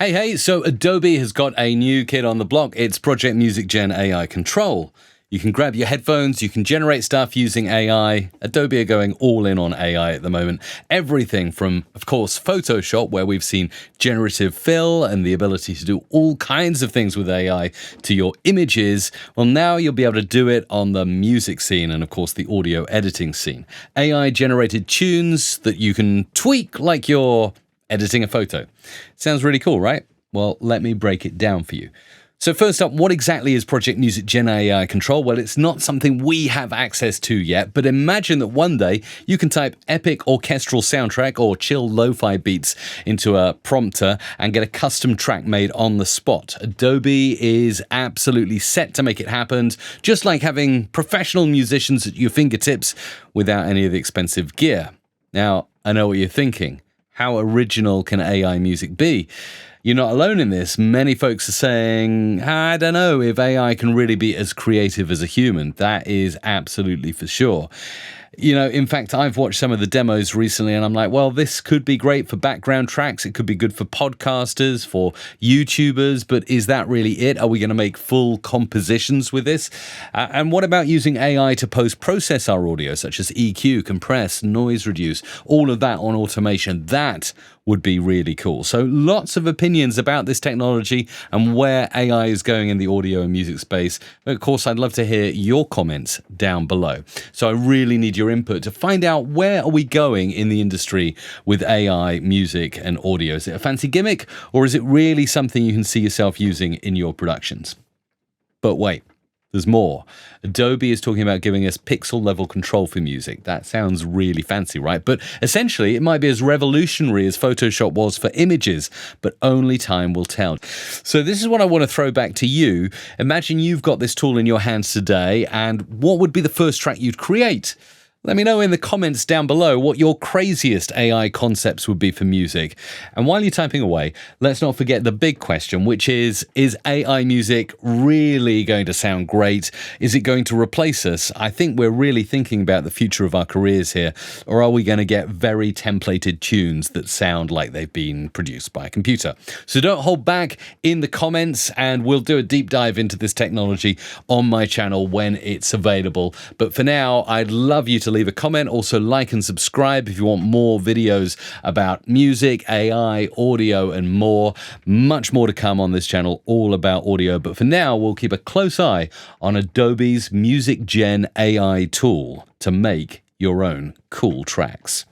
Hey, so Adobe has got a new kid on the block. It's Project Music GenAI Control. You can grab your headphones, you can generate stuff using AI. Adobe are going all in on AI at the moment. Everything from, of course, Photoshop, where we've seen generative fill and the ability to do all kinds of things with AI, to your images. Well, now you'll be able to do it on the music scene and, of course, the audio editing scene. AI-generated tunes that you can tweak like you're editing a photo. Sounds really cool, right? Well, let me break it down for you. So first up, what exactly is Project Music GenAI Control? Well, it's not something we have access to yet, but imagine that one day you can type epic orchestral soundtrack or chill lo-fi beats into a prompter and get a custom track made on the spot. Adobe is absolutely set to make it happen, just like having professional musicians at your fingertips without any of the expensive gear. Now, I know what you're thinking. How original can AI music be? You're not alone in this. Many folks are saying, I don't know if AI can really be as creative as a human. That is absolutely for sure. You know, in fact, I've watched some of the demos recently and I'm like, well, this could be great for background tracks. It could be good for podcasters, for YouTubers, but is that really it? Are we going to make full compositions with this? And what about using AI to post-process our audio, such as EQ, compress, noise reduce, all of that on automation? That would be really cool. So lots of opinions about this technology and where AI is going in the audio and music space. But of course, I'd love to hear your comments down below. So I really need your input to find out, where are we going in the industry with AI, music and audio? Is it a fancy gimmick, or is it really something you can see yourself using in your productions? But wait. There's more. Adobe is talking about giving us pixel level control for music. That sounds really fancy, right? But essentially, it might be as revolutionary as Photoshop was for images, but only time will tell. So this is what I want to throw back to you. Imagine you've got this tool in your hands today, and what would be the first track you'd create? Let me know in the comments down below what your craziest AI concepts would be for music. And while you're typing away, let's not forget the big question, which is AI music really going to sound great? Is it going to replace us? I think we're really thinking about the future of our careers here. Or are we going to get very templated tunes that sound like they've been produced by a computer? So don't hold back in the comments, and we'll do a deep dive into this technology on my channel when it's available. But for now, I'd love you to leave a comment. Also, like and subscribe if you want more videos about music, AI, audio, and more. Much more to come on this channel, all about audio. But for now, we'll keep a close eye on Adobe's Music Gen AI tool to make your own cool tracks.